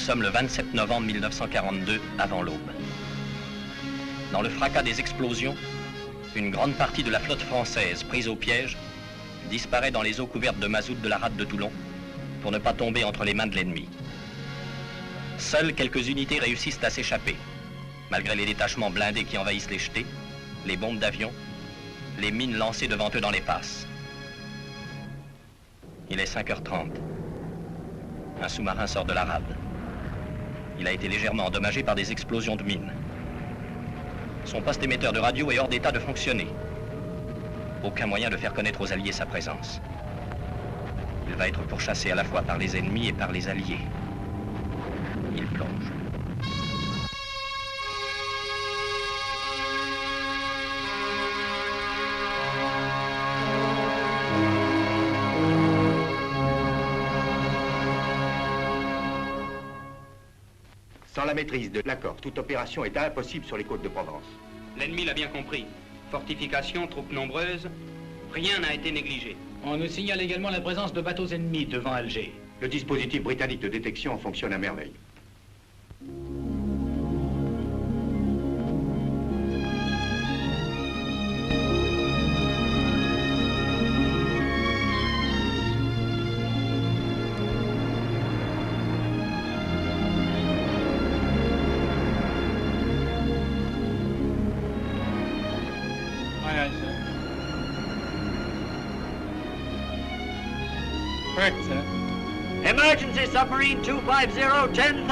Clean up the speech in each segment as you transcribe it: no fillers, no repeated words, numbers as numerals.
sommes le 27 novembre 1942, avant l'aube. Dans le fracas des explosions, une grande partie de la flotte française, prise au piège, disparaît dans les eaux couvertes de mazout de la rade de Toulon pour ne pas tomber entre les mains de l'ennemi. Seules quelques unités réussissent à s'échapper, malgré les détachements blindés qui envahissent les jetés, les bombes d'avion, les mines lancées devant eux dans les passes. Il est 5h30. Un sous-marin sort de la rade. Il a été légèrement endommagé par des explosions de mines. Son poste émetteur de radio est hors d'état de fonctionner. Aucun moyen de faire connaître aux Alliés sa présence. Il va être pourchassé à la fois par les ennemis et par les Alliés. Il plonge. Sans la maîtrise de l'accord, toute opération est impossible sur les côtes de Provence. L'ennemi l'a bien compris. Fortifications, troupes nombreuses, rien n'a été négligé. On nous signale également la présence de bateaux ennemis devant Alger. Le dispositif britannique de détection fonctionne à merveille. Emergency submarine 250, 10,000.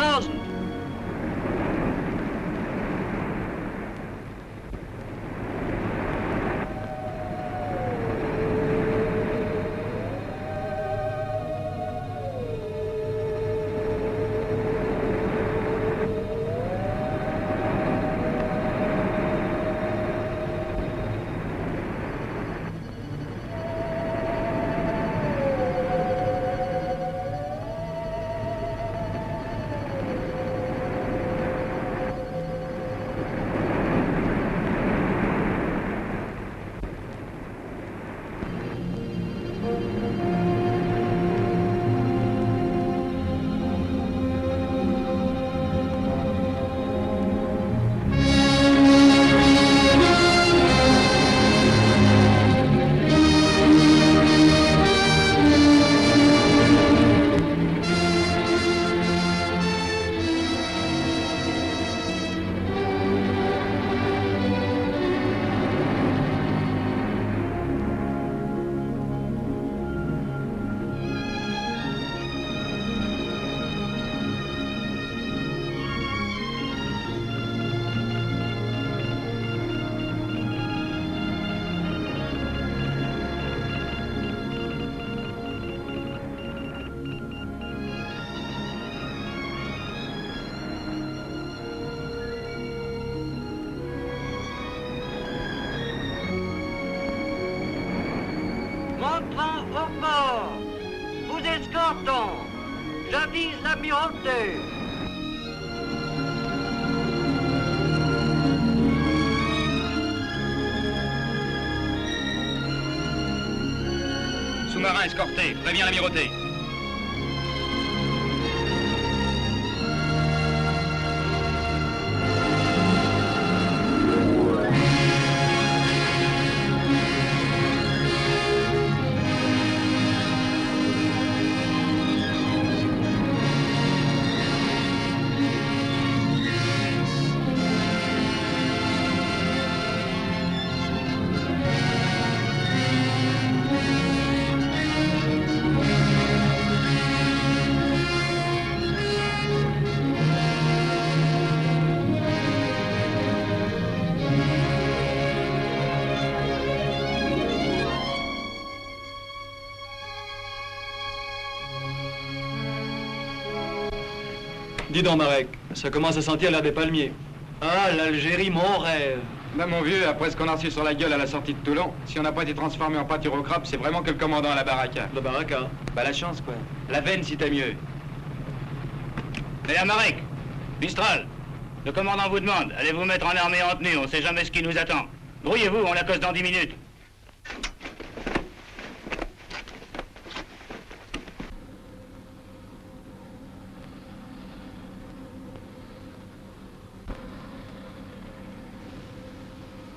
Montrant au port. Vous escortons. J'avise l'Amirauté. Sous-marin escorté, préviens l'Amirauté. Dis donc, Marek, ça commence à sentir l'air des palmiers. Ah, l'Algérie, mon rêve. Ben mon vieux, après ce qu'on a reçu sur la gueule à la sortie de Toulon, si on n'a pas été transformé en pâture au crabe, c'est vraiment que le commandant à la baraka. La baraka? Bah la chance, quoi. La veine, si t'as mieux. Mesdames Marek, Mistral, le commandant vous demande, allez vous mettre en armée en tenue, on sait jamais ce qui nous attend. Brouillez-vous, on la cause dans 10 minutes.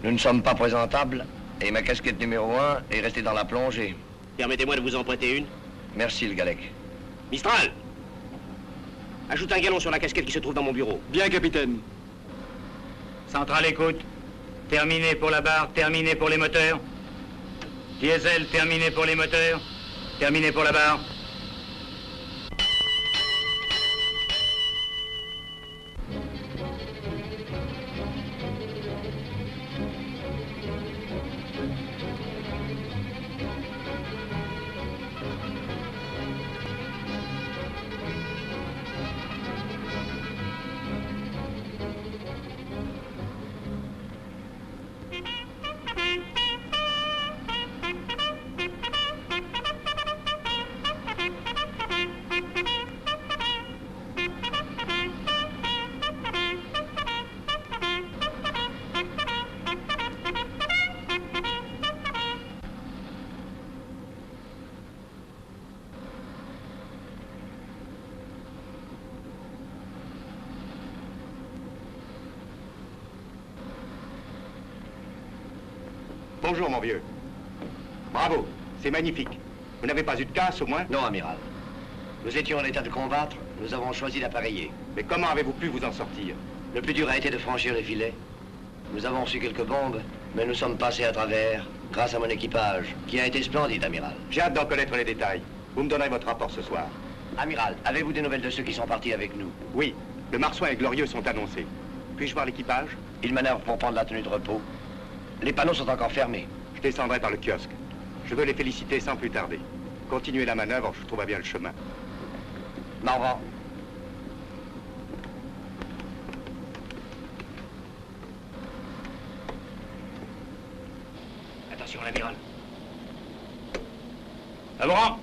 Nous ne sommes pas présentables et ma casquette numéro 1 est restée dans la plongée. Permettez-moi de vous en prêter une. Merci, le Galec. Mistral! Ajoute un gallon sur la casquette qui se trouve dans mon bureau. Bien, capitaine. Centrale écoute. Terminé pour la barre, terminé pour les moteurs. Diesel, terminé pour les moteurs. Terminé pour la barre. Bonjour, mon vieux. Bravo, c'est magnifique. Vous n'avez pas eu de casse, au moins? Non, amiral. Nous étions en état de combattre, nous avons choisi d'appareiller. Mais comment avez-vous pu vous en sortir? Le plus dur a été de franchir les filets. Nous avons reçu quelques bombes, mais nous sommes passés à travers grâce à mon équipage, qui a été splendide, amiral. J'ai hâte d'en connaître les détails. Vous me donnerez votre rapport ce soir. Amiral, avez-vous des nouvelles de ceux qui sont partis avec nous? Oui, le Marsouin et Glorieux sont annoncés. Puis-je voir l'équipage? Ils manœuvrent pour prendre la tenue de repos. Les panneaux sont encore fermés. Je descendrai par le kiosque. Je veux les féliciter sans plus tarder. Continuez la manœuvre, je trouverai bien le chemin. Marvin. Attention, l'amiral. Avant.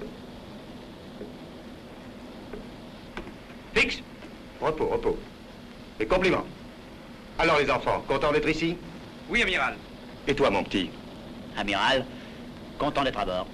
Fixe. Repos, repos. Et compliments. Alors les enfants, contents d'être ici? Oui, amiral. Et toi, mon petit? Amiral, content d'être à bord.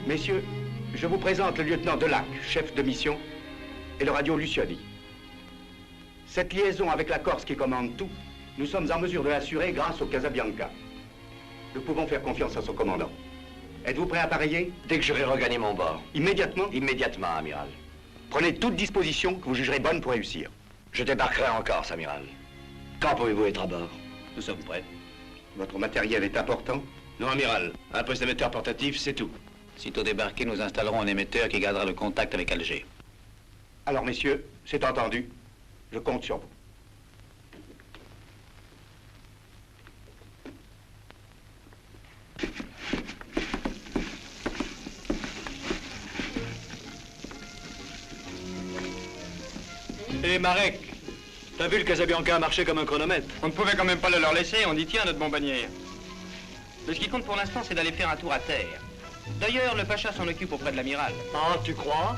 Messieurs, je vous présente le lieutenant Delac, chef de mission, et le radio Luciani. Cette liaison avec la Corse qui commande tout, nous sommes en mesure de l'assurer grâce au Casabianca. Nous pouvons faire confiance à son commandant. Êtes-vous prêt à appareiller? Dès que j'aurai regagné mon bord. Immédiatement? Immédiatement, amiral. Prenez toutes dispositions que vous jugerez bonnes pour réussir. Je débarquerai en Corse, amiral. Quand pouvez-vous être à bord? Nous sommes prêts. Votre matériel est important? Non, amiral. Un poste émetteur portatif, c'est tout. Sitôt débarqué, nous installerons un émetteur qui gardera le contact avec Alger. Alors, messieurs, c'est entendu. Je compte sur vous. Hé, Marek, t'as vu le Casabianca marcher comme un chronomètre? On ne pouvait quand même pas le leur laisser, on y tient notre bombardière. Ce qui compte pour l'instant, c'est d'aller faire un tour à terre. D'ailleurs, le Pacha s'en occupe auprès de l'amiral. Ah, tu crois?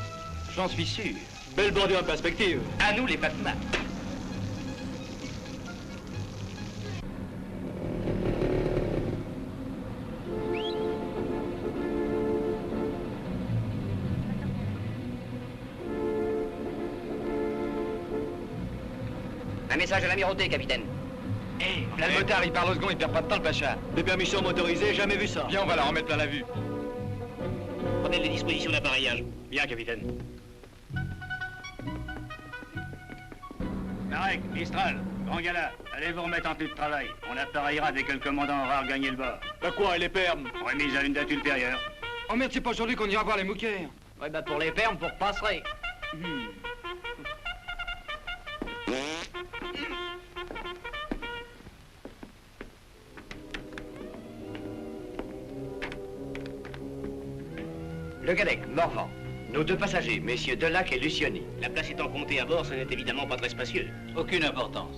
J'en suis sûr. Belle bordure en perspective. À nous, les Patmas. Un message à l'amirauté, capitaine. Hé, le motard, il parle au second, il perd pas de temps, le Pacha. Des permissions motorisées, jamais vu ça. Viens, on va la remettre à la vue. Prenez les dispositions d'appareillage. Bien, capitaine. Marek, Mistral, Grand Gala, allez vous remettre en tenue de travail. On appareillera dès que le commandant aura regagné le bord. Bah quoi, et les permes? Remise à une date ultérieure. Oh merde, c'est pas aujourd'hui qu'on ira voir les mouquères. Ouais, bah pour les permes, vous repasserez. Le Gadec, Morvan. Nos 2 passagers, messieurs Delac et Lucioni. La place étant comptée à bord, ce n'est évidemment pas très spacieux. Aucune importance.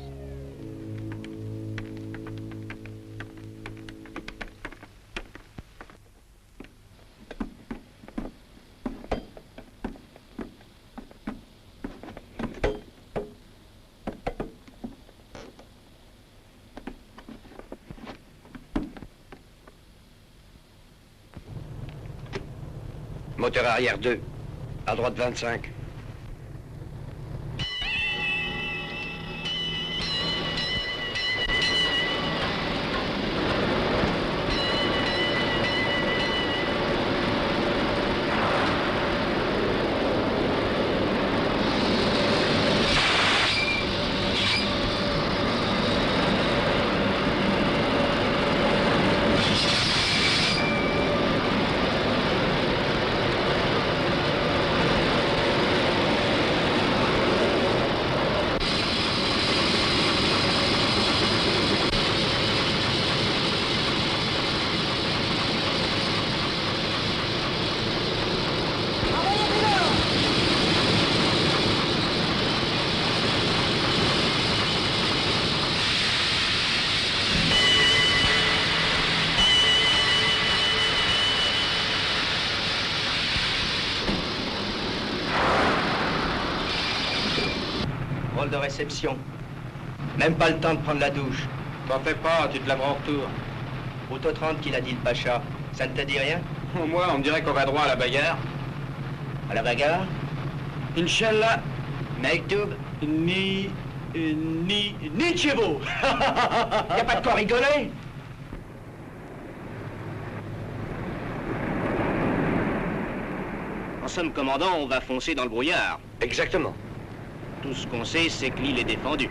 Moteur arrière 2, à droite 25. Rôle de réception. Même pas le temps de prendre la douche. T'en fais pas, tu te laveras en retour. Auto 30 qu'il a dit le Pacha. Ça ne te dit rien? Moi, on me dirait qu'on va droit à la bagarre. À la bagarre? Inch'Allah. Mektoub? Ni chez vous. Y a pas de quoi rigoler? En somme, commandant, on va foncer dans le brouillard. Exactement. Tout ce qu'on sait, c'est que l'île est défendue.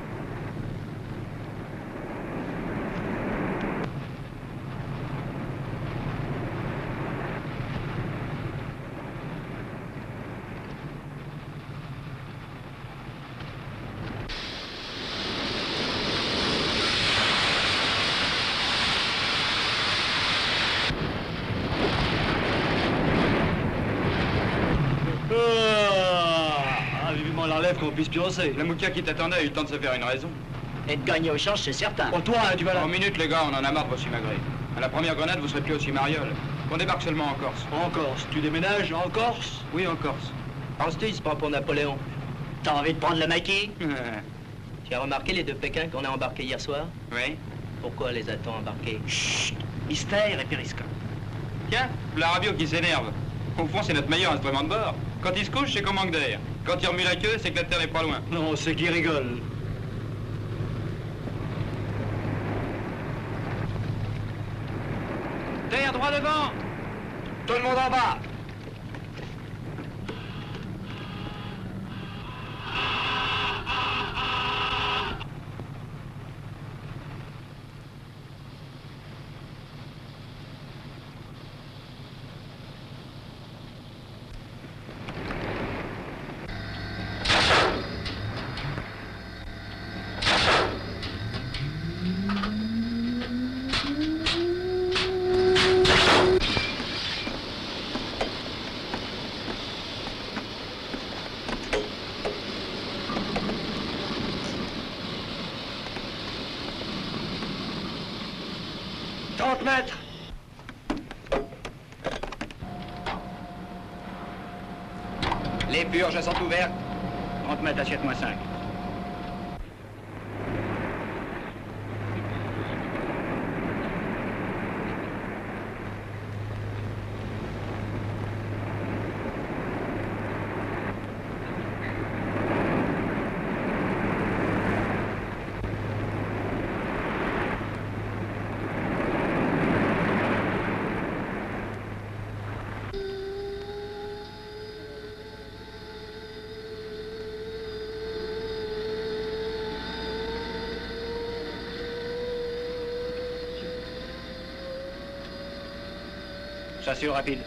Vivement l'enlève qu'on puisse pioncer. La moukia qui t'attendait a eu le temps de se faire une raison. Et de gagner au change, c'est certain. Pour toi, tu vas là. En minute, les gars, on en a marre de vos simagrées. À la première grenade, vous serez plus au Cimariol. On débarque seulement en Corse. En Corse. Tu déménages en Corse? Oui, en Corse. Penses-tu, il se prend pour Napoléon? T'as envie de prendre le maquis? Tu as remarqué les 2 Pékins qu'on a embarqués hier soir? Oui. Pourquoi les a-t-on embarqués? Chut! Mystère et périscope. Tiens, la radio qui s'énerve. Au fond, c'est notre meilleur instrument de bord. Quand il se couche, c'est qu'on manque d'air. Quand il remue la queue, c'est que la Terre n'est pas loin. Non, c'est qu'il rigole. Terre, droit devant! Tout le monde en bas! Mètres. Les purges sont ouvertes. 30 mètres, assiette-moi 5. Chassé au rapide.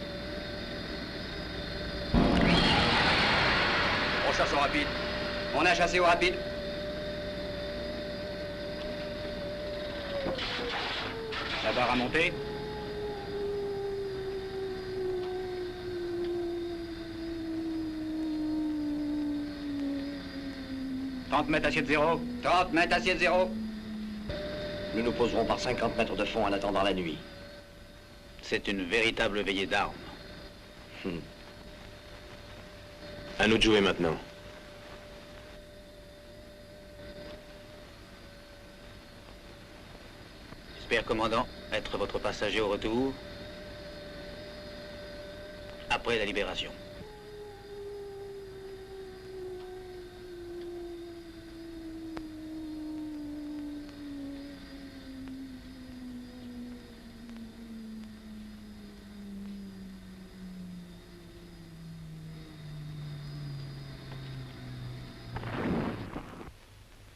On chasse au rapide. On a chassé au rapide. La barre à monter. 30 mètres assiette 0. 30 mètres assiette 0. Nous nous poserons par 50 mètres de fond en attendant la nuit. C'est une véritable veillée d'armes. À nous de jouer maintenant. J'espère, commandant, être votre passager au retour. Après la libération.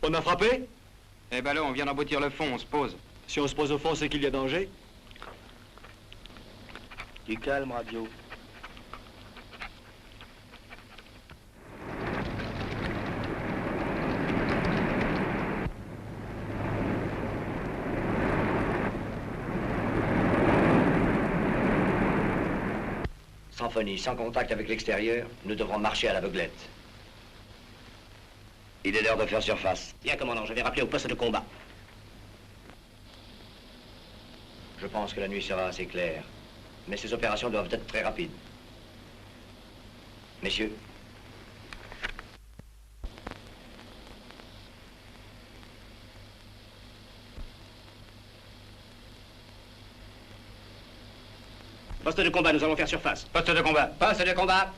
On a frappé? Eh ben là, on vient d'emboutir le fond, on se pose. Si on se pose au fond, c'est qu'il y a danger? Du calme, radio. Sans phonie, sans contact avec l'extérieur, nous devrons marcher à l'aveuglette. Il est l'heure de faire surface. Bien, commandant, je vais rappeler au poste de combat. Je pense que la nuit sera assez claire. Mais ces opérations doivent être très rapides. Messieurs. Poste de combat, nous allons faire surface. Poste de combat. Poste de combat.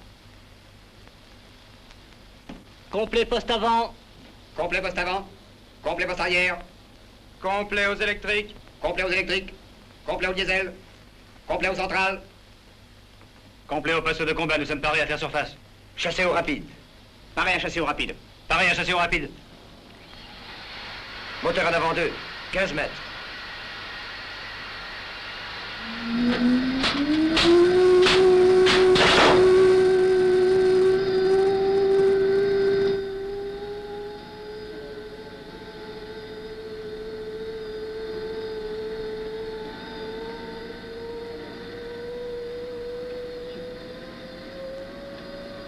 Complet poste avant. Complet poste avant. Complet poste arrière. Complet aux électriques. Complet aux électriques. Complet au diesel. Complet aux centrales. Complet au poste de combat, nous sommes parés à faire surface. Chassé au rapide. Pareil à chasser au rapide. Pareil à chasser au rapide. Moteur en avant 2. 15 mètres.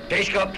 Périscope.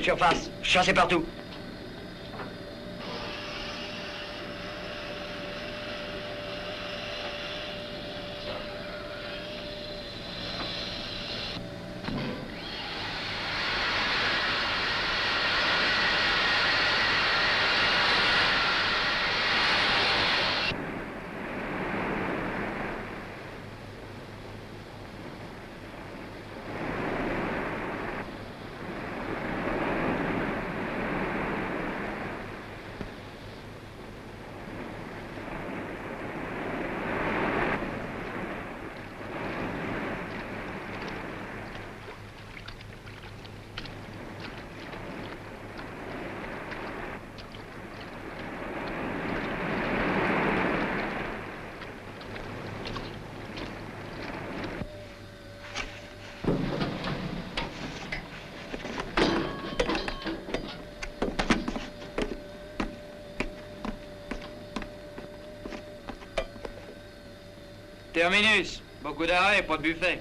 Surface, chassez partout. Terminus. Beaucoup d'arrêts et pas de buffet.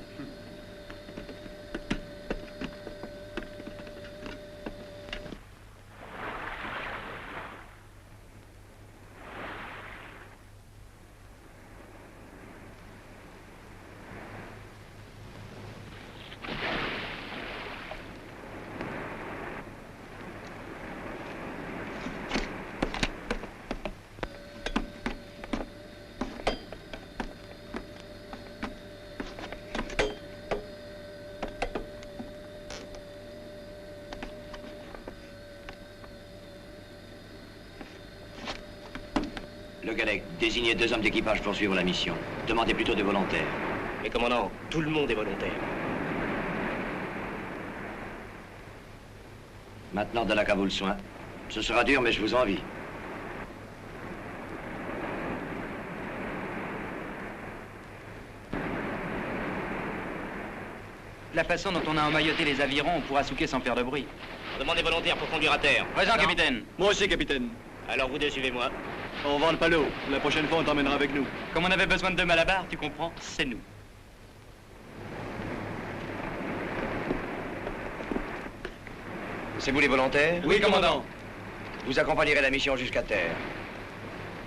Le Galec, désignez 2 hommes d'équipage pour suivre la mission. Demandez plutôt des volontaires. Mais commandant, tout le monde est volontaire. Maintenant, de là qu'à vous le soin. Ce sera dur, mais je vous envie. La façon dont on a emmailloté les avirons, on pourra souquer sans faire de bruit. Demandez volontaire pour conduire à terre. Présent, capitaine. Moi aussi, capitaine. Alors vous deux, suivez-moi. On vend le palot. La prochaine fois, on t'emmènera avec nous. Comme on avait besoin de deux malabars, tu comprends, c'est nous. C'est vous les volontaires? Oui, commandant. Vous accompagnerez la mission jusqu'à terre.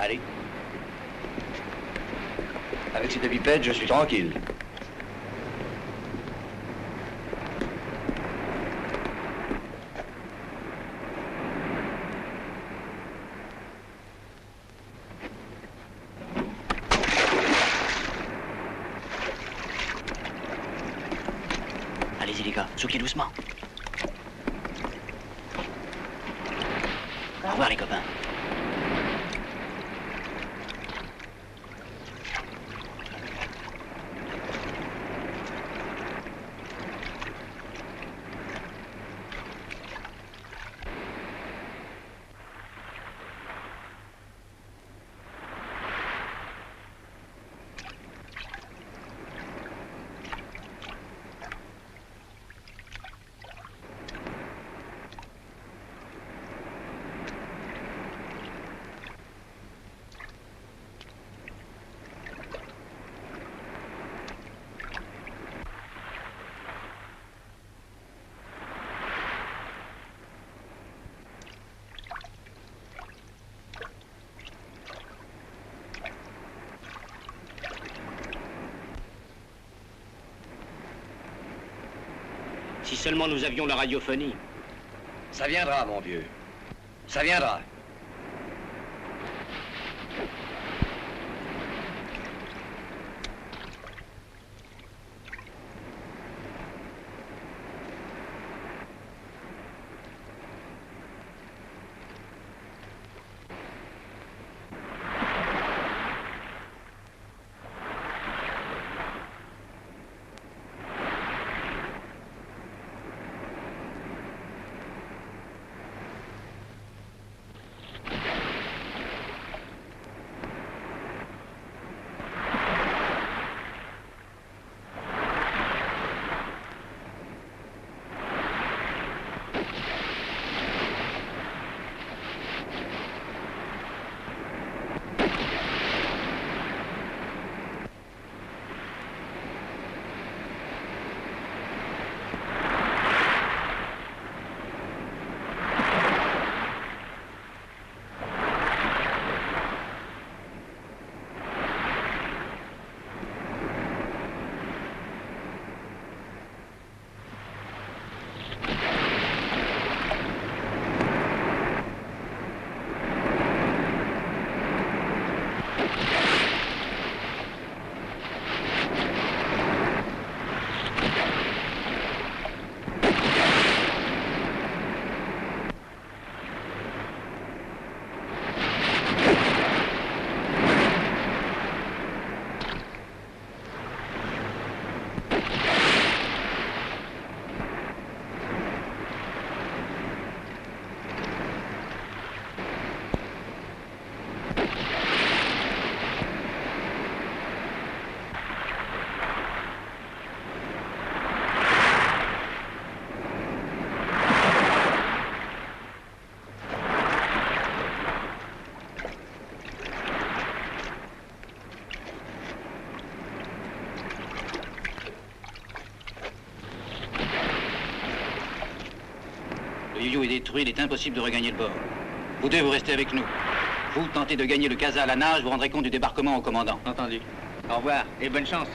Allez. Avec cette bipède, je suis tranquille. Allez-y les gars, souquez doucement. Au revoir les copains. Si seulement nous avions la radiophonie. Ça viendra, mon vieux. Ça viendra. Le yo-yo est détruit, il est impossible de regagner le bord. Vous deux, vous restez avec nous. Vous tentez de gagner le Casa à la nage, vous rendrez compte du débarquement au commandant. Entendu. Au revoir et bonne chance.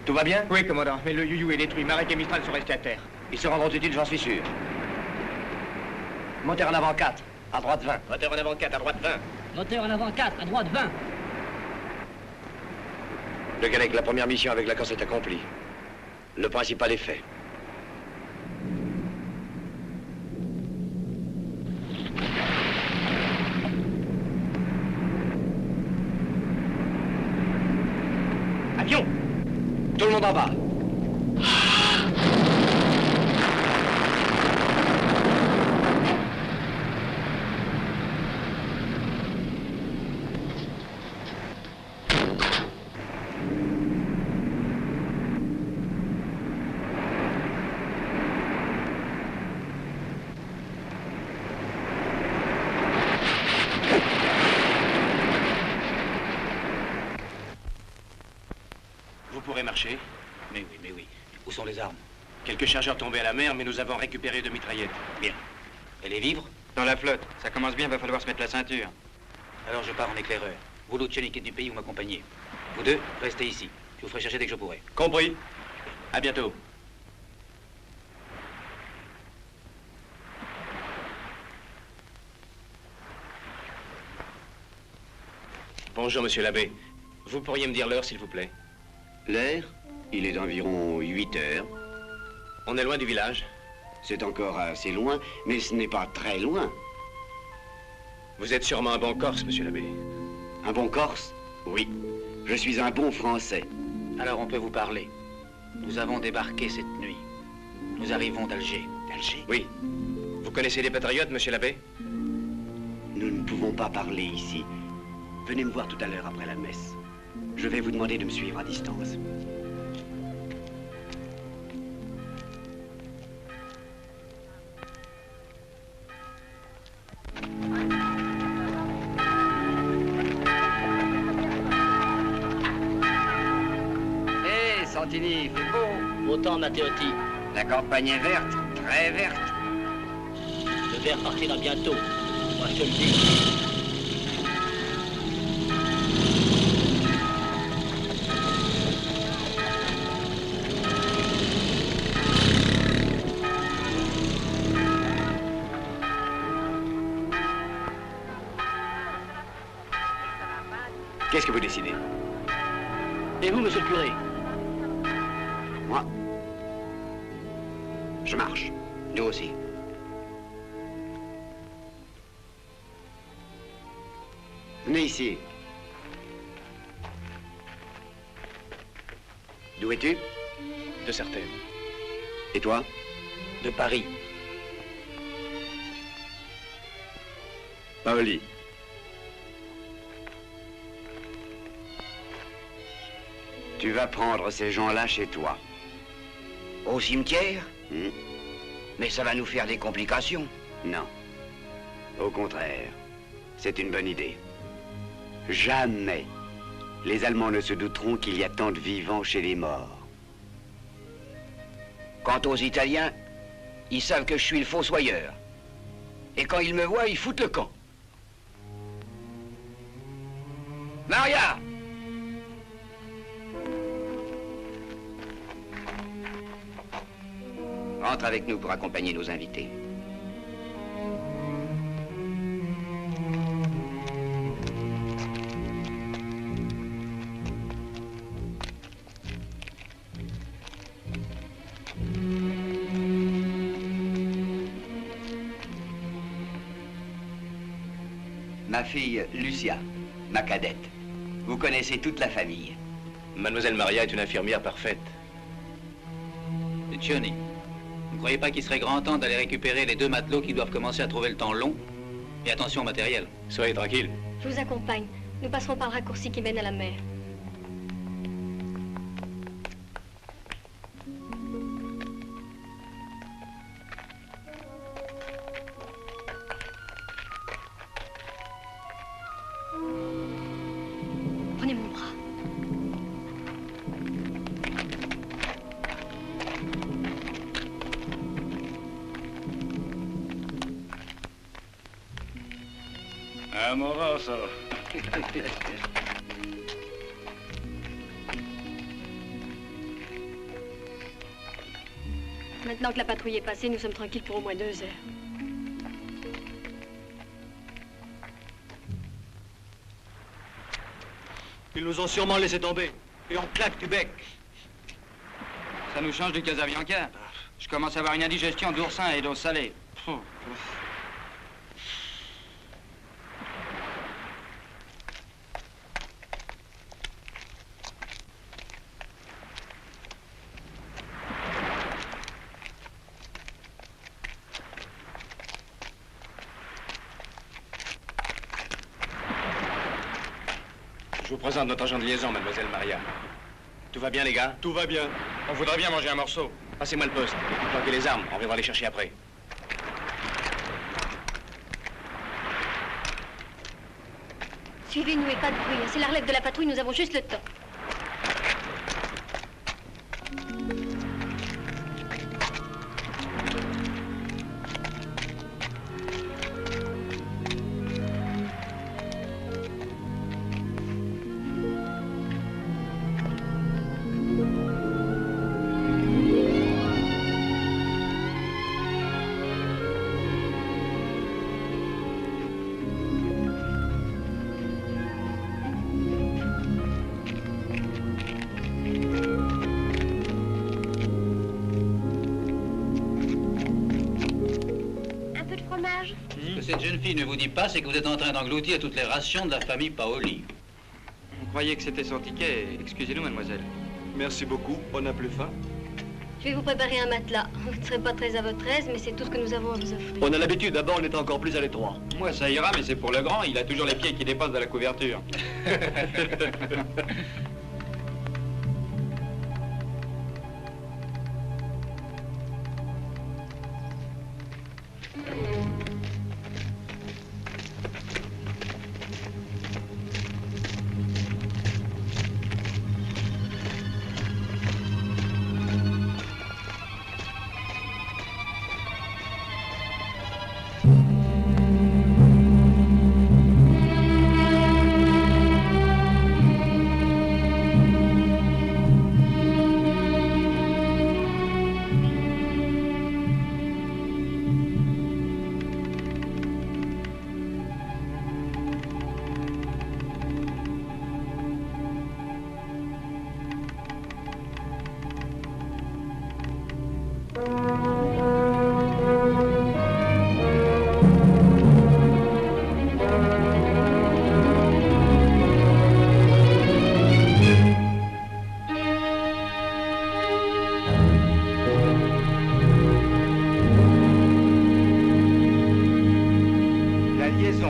Tout va bien? Oui, commandant, mais le you-you est détruit. Marek et Mistral sont restés à terre. Ils se rendront utiles, j'en suis sûr. Moteur en avant 4, à droite 20. Moteur en avant 4, à droite 20. Moteur en avant 4, à droite 20. Le Galec, la première mission avec la Corse est accomplie. Le principal est fait. Avion! Tout le monde en bas. Vous pourrez marcher? Mais oui, mais oui. Où sont les armes? Quelques chargeurs tombés à la mer, mais nous avons récupéré 2 mitraillettes. Bien. Et les vivres? Dans la flotte. Ça commence bien, va falloir se mettre la ceinture. Alors je pars en éclaireur. Vous, l'autre du pays, vous m'accompagnez. Vous deux, restez ici. Je vous ferai chercher dès que je pourrai. Compris. À bientôt. Bonjour, monsieur l'abbé. Vous pourriez me dire l'heure, s'il vous plaît? L'heure? Il est d'environ 8 heures. On est loin du village? C'est encore assez loin, mais ce n'est pas très loin. Vous êtes sûrement un bon Corse, monsieur l'abbé. Un bon Corse? Oui. Je suis un bon Français. Alors on peut vous parler. Nous avons débarqué cette nuit. Nous arrivons d'Alger. D'Alger? Oui. Vous connaissez les patriotes, monsieur l'abbé? Nous ne pouvons pas parler ici. Venez me voir tout à l'heure après la messe. Je vais vous demander de me suivre à distance. Hé, Santini, il fait beau. Autant, Matteotti. La campagne est verte, très verte. Le verre partira bientôt. Moi, je te le dis. Qu'est-ce que vous décidez? Et vous, monsieur le curé? Moi? Je marche. Nous aussi. Venez ici. D'où es-tu? De certaines. Et toi? De Paris. Paoli. Tu vas prendre ces gens-là chez toi. Au cimetière? Mais ça va nous faire des complications. Non. Au contraire, c'est une bonne idée. Jamais les Allemands ne se douteront qu'il y a tant de vivants chez les morts. Quant aux Italiens, ils savent que je suis le fossoyeur. Et quand ils me voient, ils foutent le camp. Maria! Rentre avec nous pour accompagner nos invités. Ma fille, Lucia, ma cadette. Vous connaissez toute la famille. Mademoiselle Maria est une infirmière parfaite. Johnny, vous ne croyez pas qu'il serait grand temps d'aller récupérer les 2 matelots qui doivent commencer à trouver le temps long? Et attention au matériel. Soyez tranquille. Je vous accompagne. Nous passerons par le raccourci qui mène à la mer. Prenez mon bras. Amoroso. Maintenant que la patrouille est passée, nous sommes tranquilles pour au moins 2 heures. Ils nous ont sûrement laissé tomber. Et on claque du bec. Ça nous change du Casabianca. Je commence à avoir une indigestion d'oursin et d'eau salée. Je vous présente notre agent de liaison, mademoiselle Maria. Tout va bien, les gars? Tout va bien. On voudrait bien manger un morceau. Passez-moi le poste. Planquez les armes, on viendra les chercher après. Suivez-nous et pas de bruit. C'est la relève de la patrouille, nous avons juste le temps. Ce que cette jeune fille ne vous dit pas, c'est que vous êtes en train d'engloutir toutes les rations de la famille Paoli. On croyait que c'était son ticket. Excusez-nous, mademoiselle. Merci beaucoup. On n'a plus faim. Je vais vous préparer un matelas. Vous ne serez pas très à votre aise, mais c'est tout ce que nous avons à vous offrir. On a l'habitude. D'abord, on est encore plus à l'étroit. Moi, ça ira, mais c'est pour le grand. Il a toujours les pieds qui dépassent de la couverture.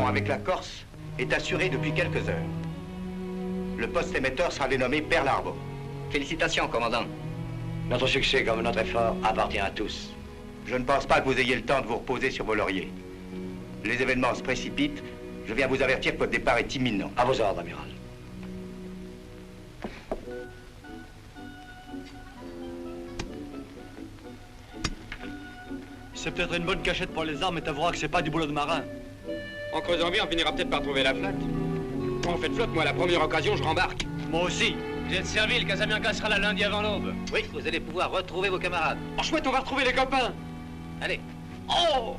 Avec la Corse est assuré depuis quelques heures. Le poste émetteur sera dénommé Pearl Harbor. Félicitations, commandant. Notre succès comme notre effort appartient à tous. Je ne pense pas que vous ayez le temps de vous reposer sur vos lauriers. Les événements se précipitent. Je viens vous avertir que votre départ est imminent. À vos ordres, amiral. C'est peut-être une bonne cachette pour les armes, mais t'avoueras que c'est pas du boulot de marin. En creusant bien, on finira peut-être par trouver la flotte. Quand on fait de flotte, moi, à la première occasion, je rembarque. Moi aussi. Vous êtes servi, le Casabianca sera là lundi avant l'aube. Oui, vous allez pouvoir retrouver vos camarades. Oh, chouette, on va retrouver les copains. Allez. Oh!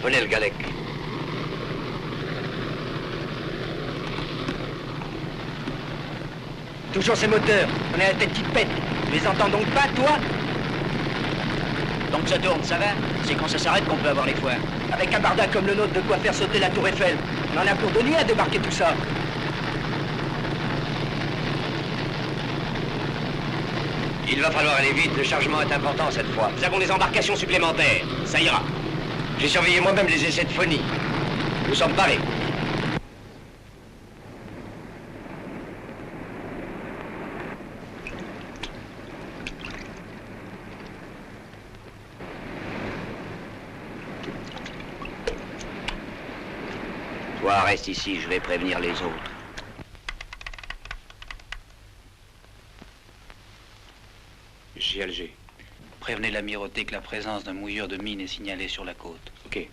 Venez, le Galec. Toujours ces moteurs. On a la tête qui pète. Tu les entends donc pas, toi? Donc ça tourne, ça va? C'est quand ça s'arrête qu'on peut avoir les foires. Avec un barda comme le nôtre, de quoi faire sauter la tour Eiffel. On en a pour 2 nuits à débarquer tout ça. Il va falloir aller vite, le chargement est important cette fois. Nous avons des embarcations supplémentaires. Ça ira. J'ai surveillé moi-même les essais de phonie. Nous sommes parés. Toi, reste ici, je vais prévenir les autres. J'ai Alger. Prévenez l'amirauté que la présence d'un mouilleur de mine est signalée sur la côte. Ok.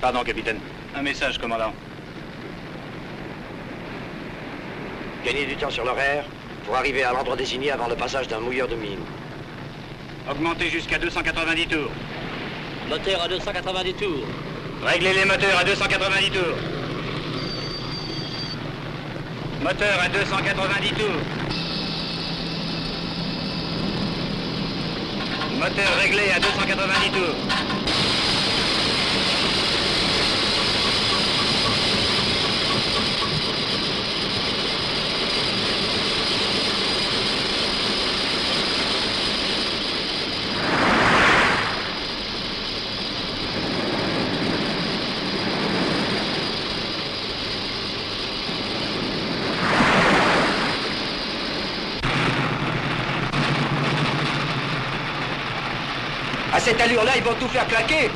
Pardon, capitaine. Un message, commandant. Gagnez du temps sur l'horaire pour arriver à l'endroit désigné avant le passage d'un mouilleur de mine. Augmentez jusqu'à 290 tours. Moteur à 290 tours. Réglez les moteurs à 290 tours. Moteur à 290 tours. Moteur réglé à 290 tours. À cette allure-là, ils vont tout faire claquer.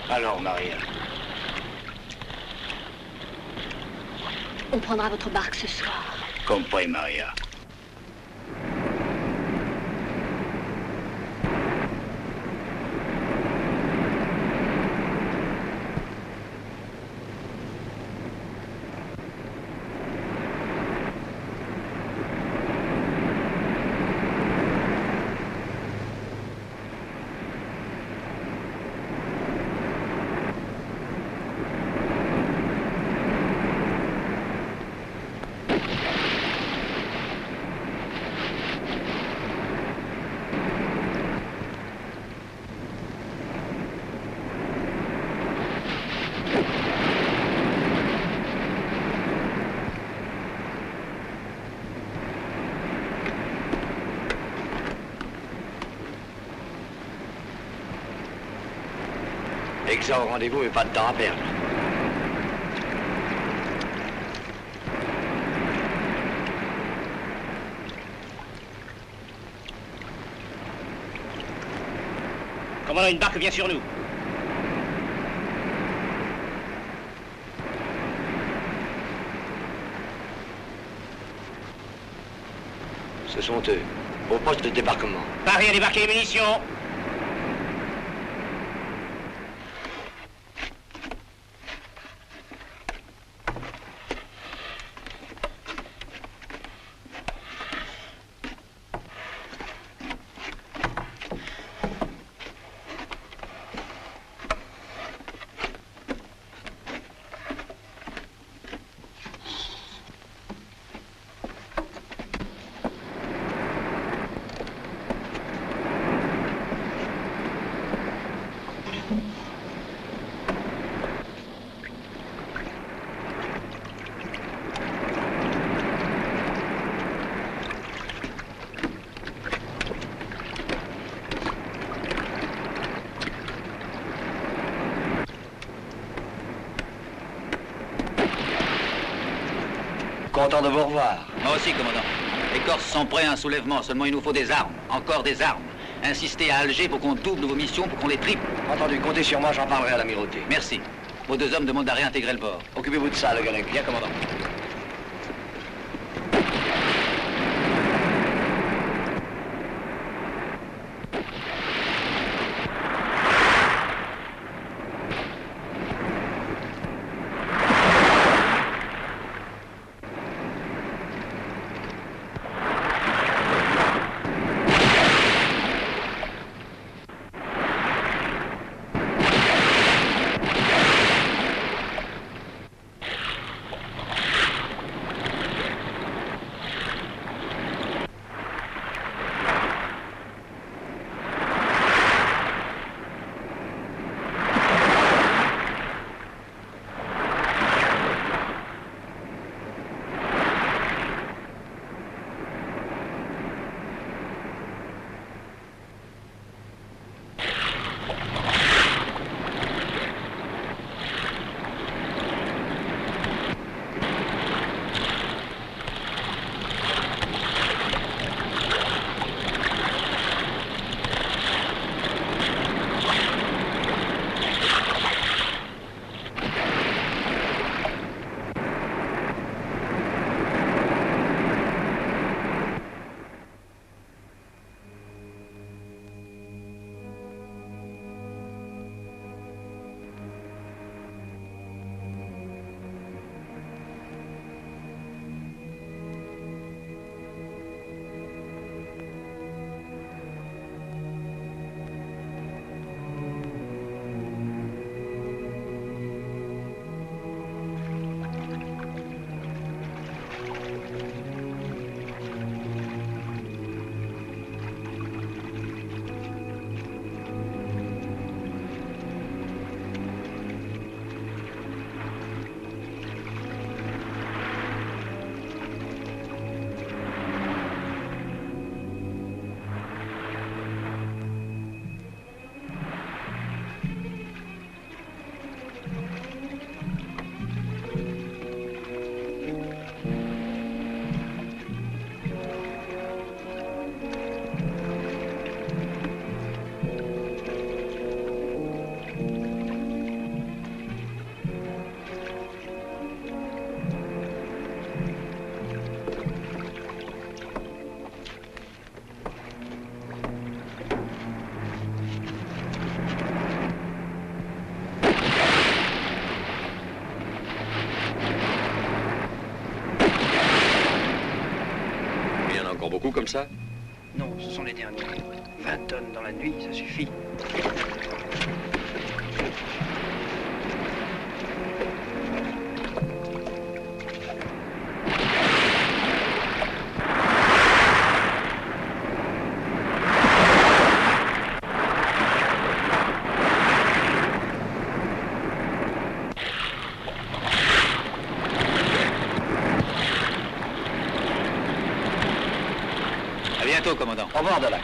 Alors, Maria. On prendra votre barque ce soir. Compris, Maria. Excellent rendez-vous, mais pas de temps à perdre. Commandant, une barque vient sur nous. Ce sont eux, au poste de débarquement. Parez à débarquer les munitions. Content de vous revoir. Moi aussi, commandant. Les Corses sont prêts à un soulèvement, seulement il nous faut des armes. Encore des armes. Insistez à Alger pour qu'on double vos missions, pour qu'on les triple. Entendu, comptez sur moi, j'en parlerai à l'amirauté. Merci. Vos deux hommes demandent à réintégrer le port. Occupez-vous de ça, le Galec. Bien, commandant. beaucoup comme ça? Non, ce sont les derniers. 20 tonnes dans la nuit, ça suffit. À bientôt, commandant. Au revoir, Dolac.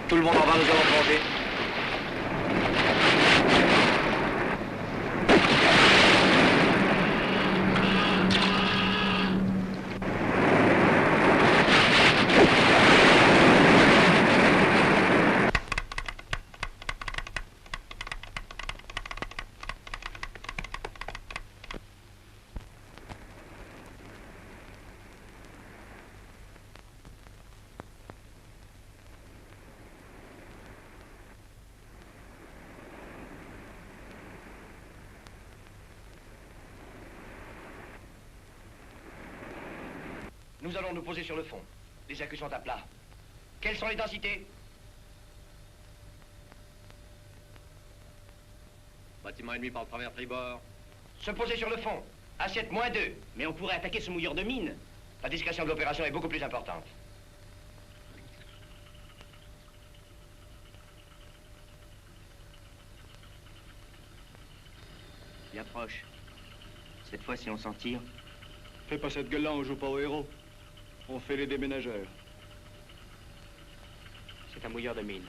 Tout le monde en va, nous allons monter. Nous allons nous poser sur le fond. Les accus sont à plat. Quelles sont les densités? Bâtiment ennemi par le travers tribord. Se poser sur le fond. Assiette -2. Mais on pourrait attaquer ce mouilleur de mine. La discrétion de l'opération est beaucoup plus importante. Bien proche. Cette fois, si on s'en tire. Fais pas cette gueule-là, on joue pas au héros. On fait les déménageurs. C'est un mouilleur de mine.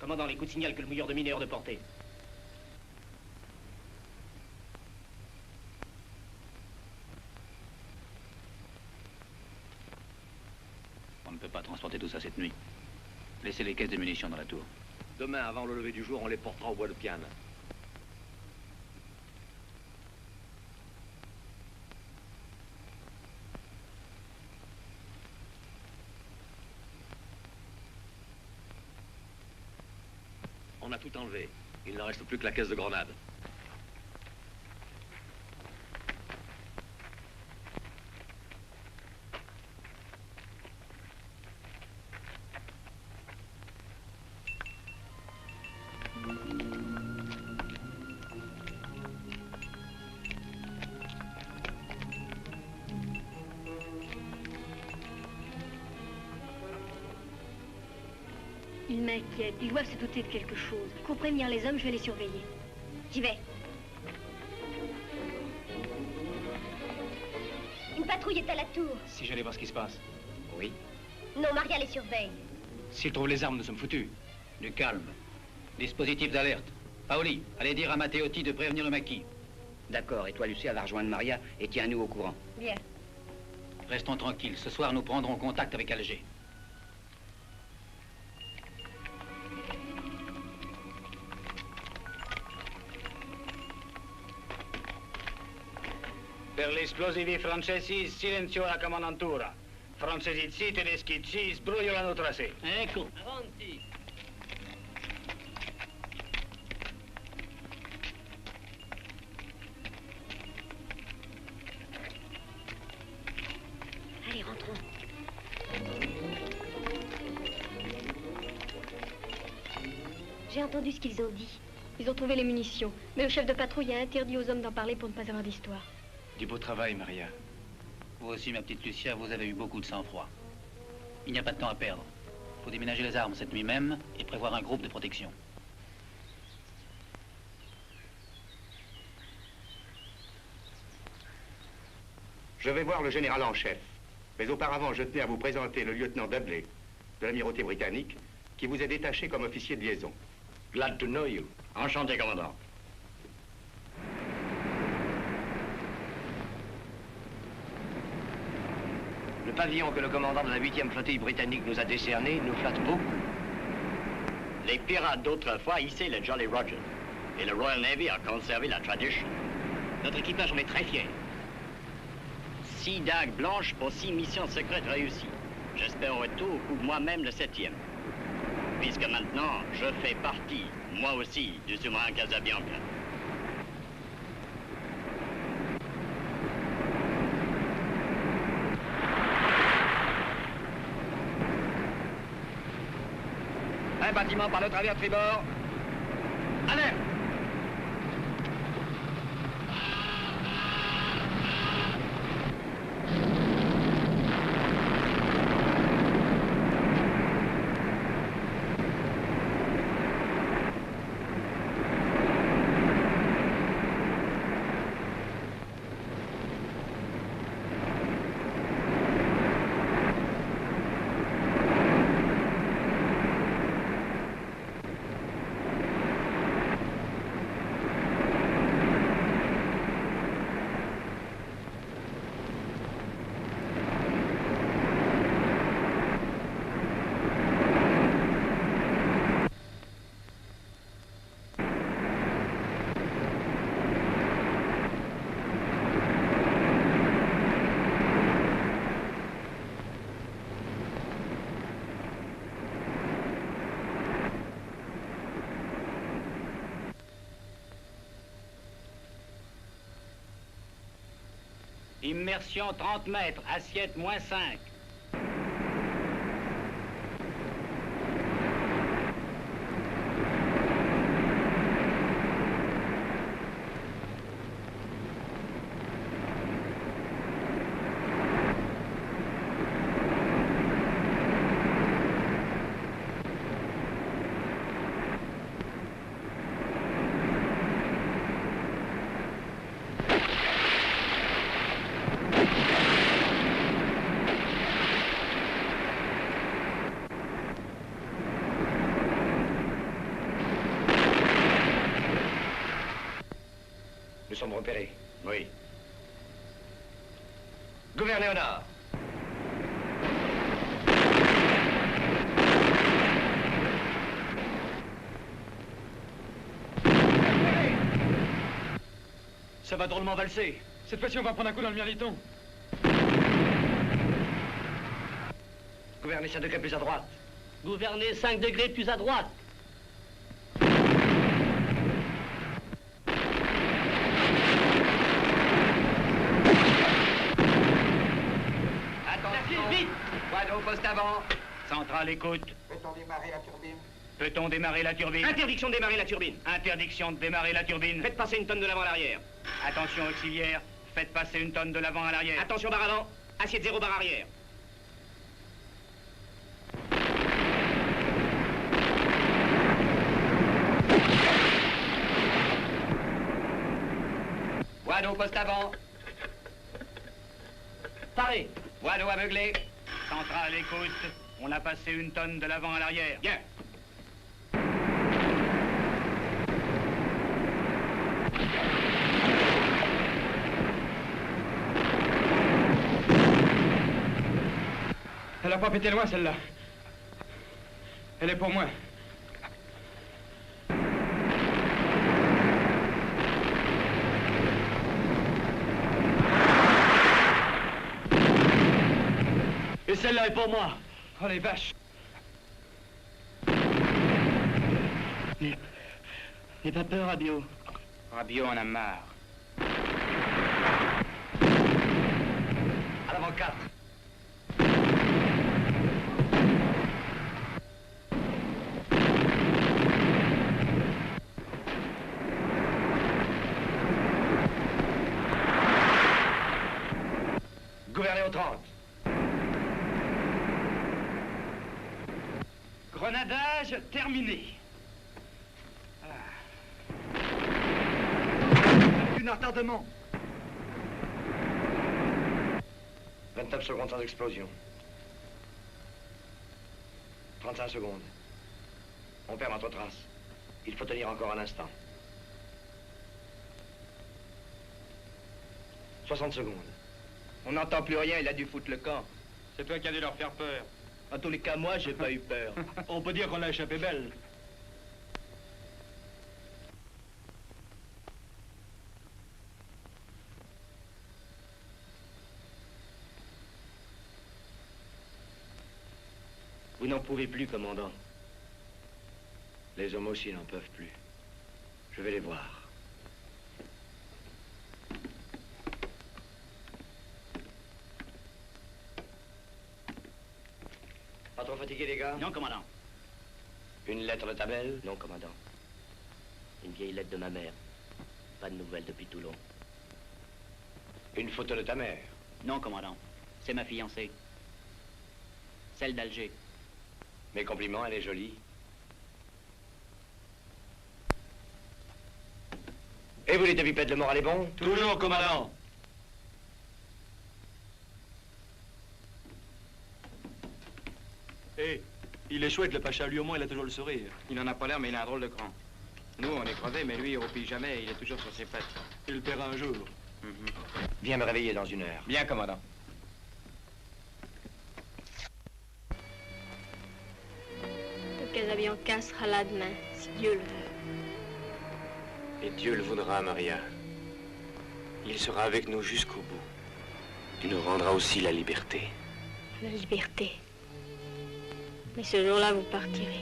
Commandant, les coups de signal que le mouilleur de mine est hors de portée. On ne peut pas transporter tout ça cette nuit. Laissez les caisses de munitions dans la tour. Demain, avant le lever du jour, on les portera au bois de Piane. On a tout enlevé. Il ne reste plus que la caisse de grenades. Ils m'inquiètent. Ils doivent se douter de quelque chose. Pour prévenir les hommes, je vais les surveiller. J'y vais. Une patrouille est à la tour. Si j'allais voir ce qui se passe. Oui. Non, Maria les surveille. S'ils trouvent les armes, nous sommes foutus. Du calme. Dispositif d'alerte. Paoli, allez dire à Matteotti de prévenir le maquis. D'accord, et toi, Lucia, va rejoindre Maria et tiens-nous au courant. Bien. Restons tranquilles. Ce soir, nous prendrons contact avec Alger. Per gli esplosivi francesi, silenzio alla comandantura. Francesi zitti, tedeschi ci sbrugliano tra sé. Ecco, avanti. Allez, rentrons. J'ai entendu ce qu'ils ont dit. Ils ont trouvé les munitions, mais le chef de patrouille a interdit aux hommes d'en parler pour ne pas avoir d'histoire. Du beau travail, Maria. Vous aussi, ma petite Lucia, vous avez eu beaucoup de sang-froid. Il n'y a pas de temps à perdre. Il faut déménager les armes cette nuit même et prévoir un groupe de protection. Je vais voir le général en chef. Mais auparavant, je tenais à vous présenter le lieutenant Dudley, de l'amirauté britannique, qui vous est détaché comme officier de liaison. Glad to know you. Enchanté, commandant. Le pavillon que le commandant de la 8e flottille britannique nous a décerné nous flatte beaucoup. Les pirates d'autrefois hissaient le Jolly Roger. Et le Royal Navy a conservé la tradition. Notre équipage en est très fier. 6 dagues blanches pour 6 missions secrètes réussies. J'espère au retour au coup de moi-même le 7e. Puisque maintenant, je fais partie, moi aussi, du sous-marin Casabianca. Un bâtiment par le travers tribord. Alerte! Immersion 30 mètres, assiette -5. Nous sommes repérés. Oui. Gouverner au nord. Ça va drôlement valser. Cette fois-ci, on va prendre un coup dans le mirliton. Gouverner 5 degrés plus à droite. Gouverner 5 degrés plus à droite. Vite! Quad au poste avant. Centrale, écoute. Peut-on démarrer la turbine? Peut-on démarrer la turbine? Interdiction de démarrer la turbine. Interdiction de démarrer la turbine. Faites passer une tonne de l'avant à l'arrière. Attention auxiliaire, faites passer une tonne de l'avant à l'arrière. Attention barre avant, assiette 0 barre arrière. Voie d'eau poste avant. Paré. Voie d'eau aveuglée. Centrale, écoute. On a passé une tonne de l'avant à l'arrière. Bien. Elle a pas pété loin, celle-là. Elle est pour moi. Et celle-là est pour moi. Oh les vaches. N'aie pas peur, Rabiot. Rabiot en a marre. À l'avant 4. Gouverner au 30. Grenadage terminé. Un retardement. 29 secondes sans explosion. 35 secondes. On perd notre trace. Il faut tenir encore un instant. 60 secondes. On n'entend plus rien, il a dû foutre le camp. C'est toi qui as dû leur faire peur. En tous les cas, moi, j'ai pas eu peur. On peut dire qu'on a échappé belle. Vous n'en pouvez plus, commandant. Les hommes aussi n'en peuvent plus. Je vais les voir. Pas trop fatigué, les gars? Non, commandant. Une lettre de ta belle? Non, commandant. Une vieille lettre de ma mère. Pas de nouvelles depuis Toulon. Une photo de ta mère? Non, commandant. C'est ma fiancée. Celle d'Alger. Mes compliments, elle est jolie. Et vous, les deux pipettes, le moral est bon? Toujours, commandant. Hé, il est chouette, le Pacha. Lui, au moins, il a toujours le sourire. Il en a pas l'air, mais il a un drôle de cran. Nous, on est crevés, mais lui, il roupille jamais, il est toujours sur ses pattes. Il le paiera un jour. Viens me réveiller dans 1 heure. Bien, commandant. Le Casabianca sera là demain, si Dieu le veut. Et Dieu le voudra, Maria. Il sera avec nous jusqu'au bout. Il nous rendra aussi la liberté. La liberté. Mais ce jour-là, vous partirez.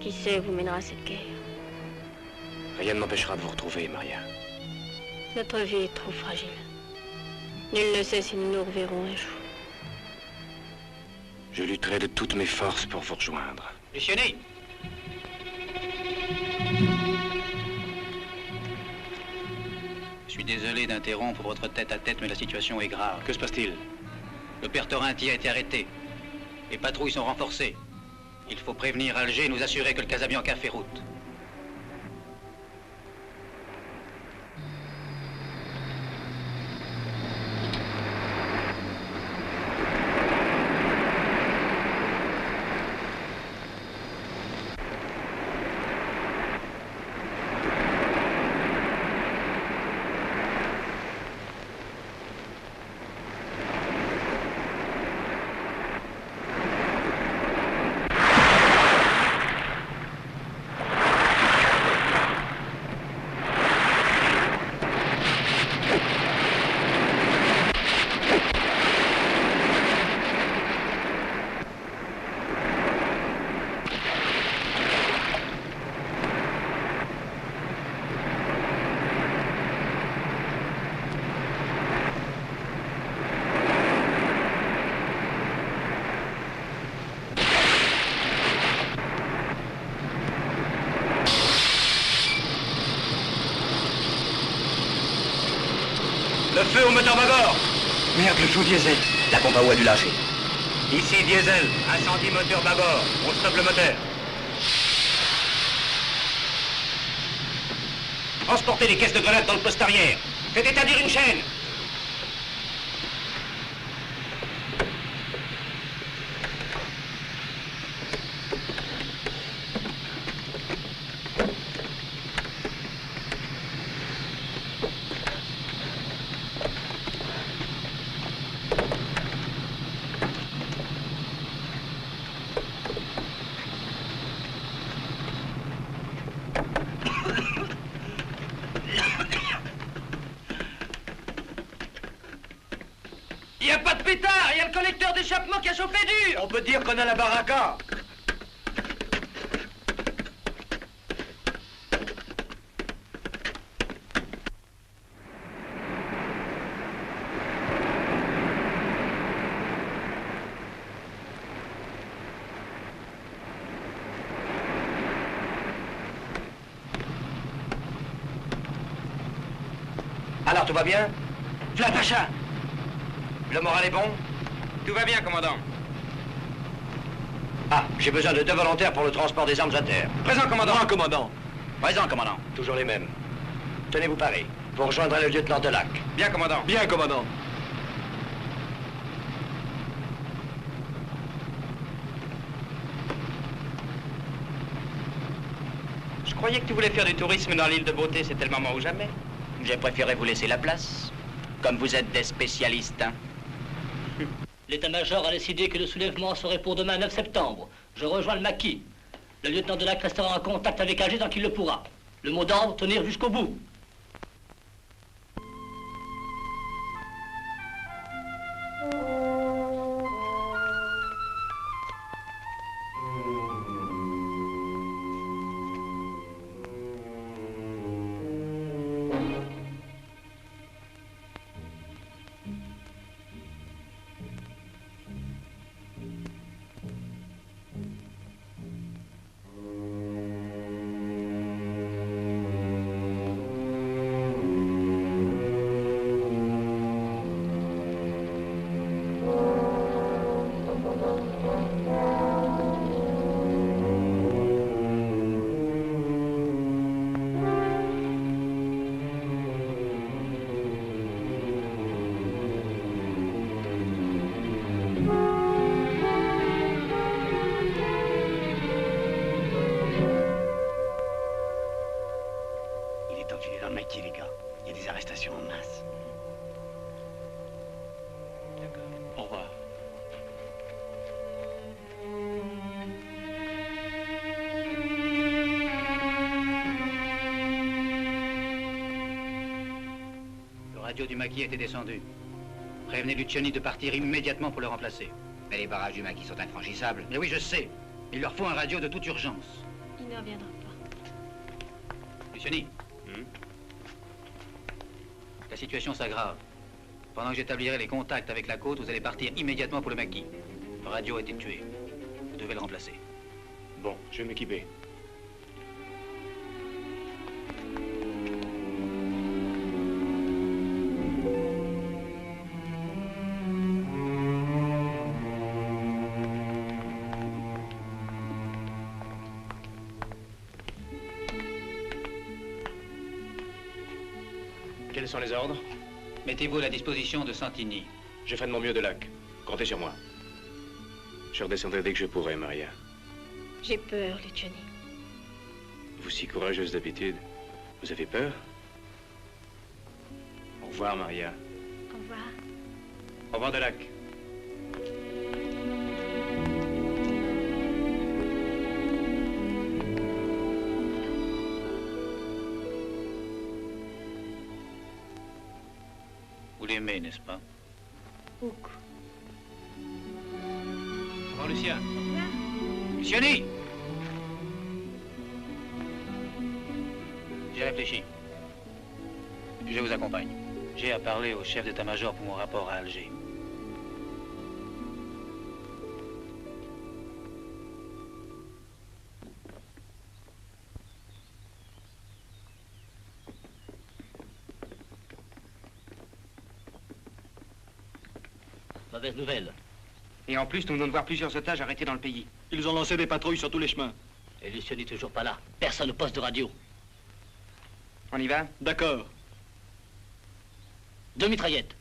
Qui sait où vous mènera cette guerre? Rien ne m'empêchera de vous retrouver, Maria. Notre vie est trop fragile. Nul ne sait si nous nous reverrons un jour. Je lutterai de toutes mes forces pour vous rejoindre. Luciani! Je suis désolé d'interrompre votre tête-à-tête, mais la situation est grave. Que se passe-t-il? Le père Torrenti a été arrêté. Les patrouilles sont renforcées. Il faut prévenir Alger et nous assurer que le Casabianca fait route. Le feu au moteur Bagor! Merde, le feu diesel. La pompe à eau a dû lâcher. Ici, diesel. Incendie moteur Bagor. On stoppe le moteur. Transportez les caisses de grenades dans le poste arrière. Faites établir une chaîne. pas de pétard, il y a le collecteur d'échappement qui a chauffé dur. On peut dire qu'on a la baraka. Alors, tout va bien? Vlapacha! Le moral est bon? Tout va bien, commandant. Ah, j'ai besoin de 2 volontaires pour le transport des armes à terre. Présent, commandant. Moi, commandant. Présent, commandant. Toujours les mêmes. Tenez-vous parés. Vous rejoindrez le lieutenant Delac. Bien, commandant. Bien, commandant. Je croyais que tu voulais faire du tourisme dans l'île de Beauté, c'était le moment ou jamais. J'ai préféré vous laisser la place. Comme vous êtes des spécialistes, hein. L'état-major a décidé que le soulèvement serait pour demain 9 septembre. Je rejoins le maquis. Le lieutenant Delac restera en contact avec Alger tant qu'il le pourra. Le mot d'ordre, tenir jusqu'au bout. La radio du maquis était descendue. Prévenez Luciani de partir immédiatement pour le remplacer. Mais les barrages du maquis sont infranchissables. Mais oui, je sais. Il leur faut un radio de toute urgence. Il ne reviendra pas. Luciani. La situation s'aggrave. Pendant que j'établirai les contacts avec la côte, vous allez partir immédiatement pour le maquis. Le radio a été tué. Vous devez le remplacer. Bon, je vais m'équiper. Quels sont les ordres? Mettez-vous à la disposition de Santini. J'ai fait de mon mieux, Delac. Comptez sur moi. Je redescendrai dès que je pourrai, Maria. J'ai peur, Luciani. Vous si courageuse d'habitude. Vous avez peur? Au revoir, Maria. Au revoir. Au revoir, Delac. Vous l'aimez, n'est-ce pas? Beaucoup. Au revoir, Lucien. Luciani! J'ai réfléchi. Je vous accompagne. J'ai à parler au chef d'état-major pour mon rapport à Alger. Mauvaise nouvelle. Et en plus, nous venons de voir plusieurs otages arrêtés dans le pays. Ils ont lancé des patrouilles sur tous les chemins. Et Luciani toujours pas là. Personne au poste de radio. On y va? D'accord. 2 mitraillettes.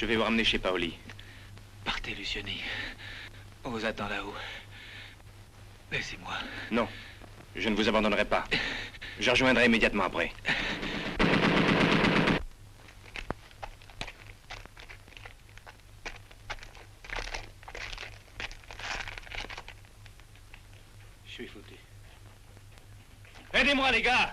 vais vous ramener chez Paoli. Partez, Luciani. On vous attend là-haut. Laissez-moi. Non, je ne vous abandonnerai pas. Je rejoindrai immédiatement après. Je suis foutu. Aidez-moi, les gars!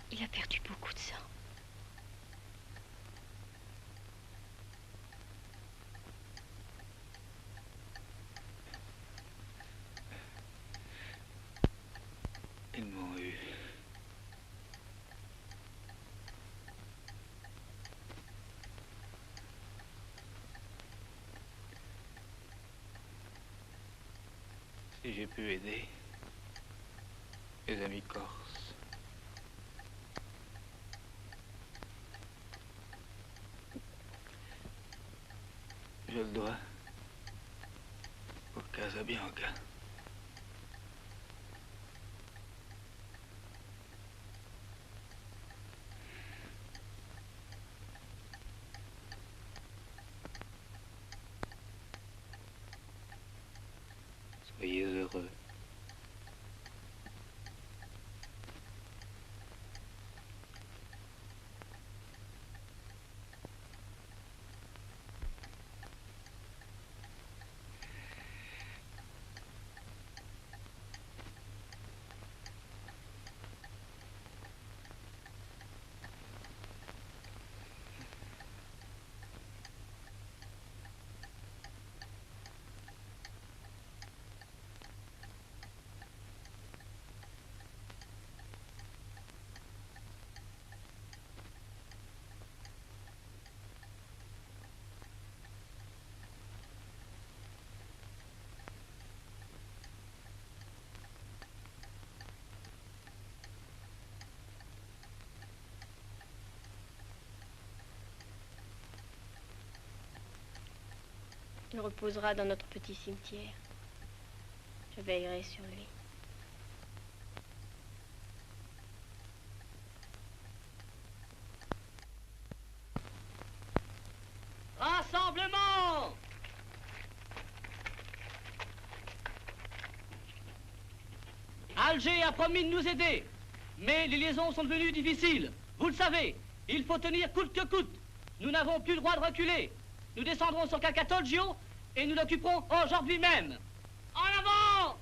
Il a perdu beaucoup de sang. Ils m'ont eu. Si j'ai pu aider les amis corses. Je le dois au Casabianca. Soyez heureux. Il reposera dans notre petit cimetière. Je veillerai sur lui. Rassemblement! Alger a promis de nous aider, mais les liaisons sont devenues difficiles. Vous le savez, il faut tenir coûte que coûte. Nous n'avons plus le droit de reculer. Nous descendrons sur Cacatolgio et nous l'occuperons aujourd'hui même. En avant!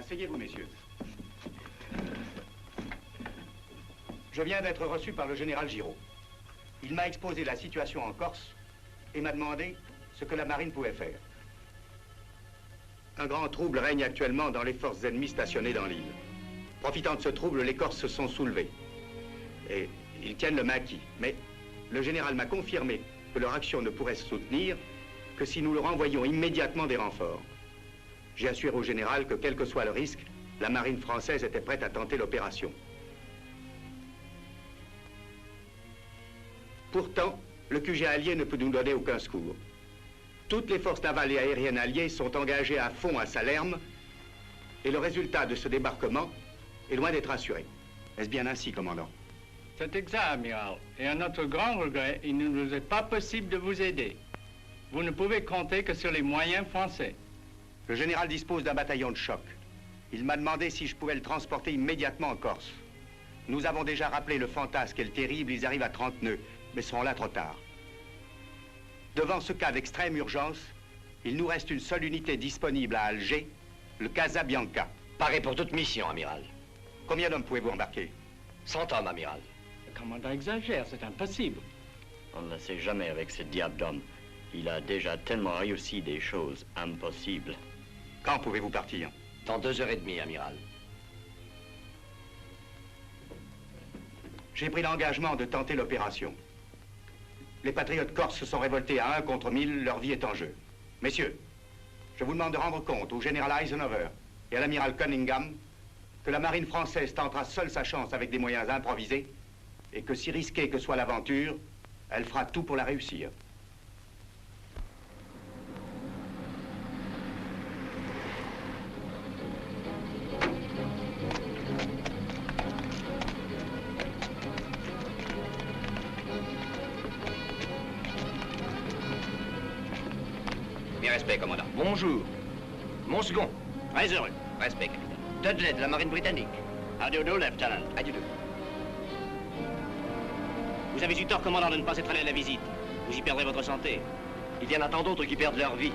Asseyez-vous, messieurs. Je viens d'être reçu par le général Giraud. Il m'a exposé la situation en Corse et m'a demandé ce que la marine pouvait faire. Un grand trouble règne actuellement dans les forces ennemies stationnées dans l'île. Profitant de ce trouble, les Corses se sont soulevés. Et ils tiennent le maquis. Mais le général m'a confirmé que leur action ne pourrait se soutenir que si nous leur envoyions immédiatement des renforts. J'ai assuré au général que, quel que soit le risque, la marine française était prête à tenter l'opération. Pourtant, le QG allié ne peut nous donner aucun secours. Toutes les forces navales et aériennes alliées sont engagées à fond à Salerme et le résultat de ce débarquement est loin d'être assuré. Est-ce bien ainsi, commandant? C'est exact, amiral. Et à notre grand regret, il ne nous est pas possible de vous aider. Vous ne pouvez compter que sur les moyens français. Le général dispose d'un bataillon de choc. Il m'a demandé si je pouvais le transporter immédiatement en Corse. Nous avons déjà rappelé le Fantasque et le Terrible, ils arrivent à 30 nœuds, mais seront là trop tard. Devant ce cas d'extrême urgence, il nous reste une seule unité disponible à Alger, le Casabianca. Paré pour toute mission, amiral. Combien d'hommes pouvez-vous embarquer? 100 hommes, amiral. Le commandant exagère, c'est impossible. On ne le sait jamais avec ce diable d'homme. Il a déjà tellement réussi des choses impossibles. Quand pouvez-vous partir? Dans 2h30, amiral. J'ai pris l'engagement de tenter l'opération. Les patriotes corses se sont révoltés à 1 contre 1000, leur vie est en jeu. Messieurs, je vous demande de rendre compte au général Eisenhower et à l'amiral Cunningham que la marine française tentera seule sa chance avec des moyens improvisés et que si risquée que soit l'aventure, elle fera tout pour la réussir. Mes respects, commandant. Bonjour. Mon second. Très heureux. Respect, capitaine. Dudley de la marine britannique. How do you do, Lieutenant? How do you do? Vous avez eu tort, commandant, de ne pas être allé à la visite. Vous y perdrez votre santé. Il y en a tant d'autres qui perdent leur vie.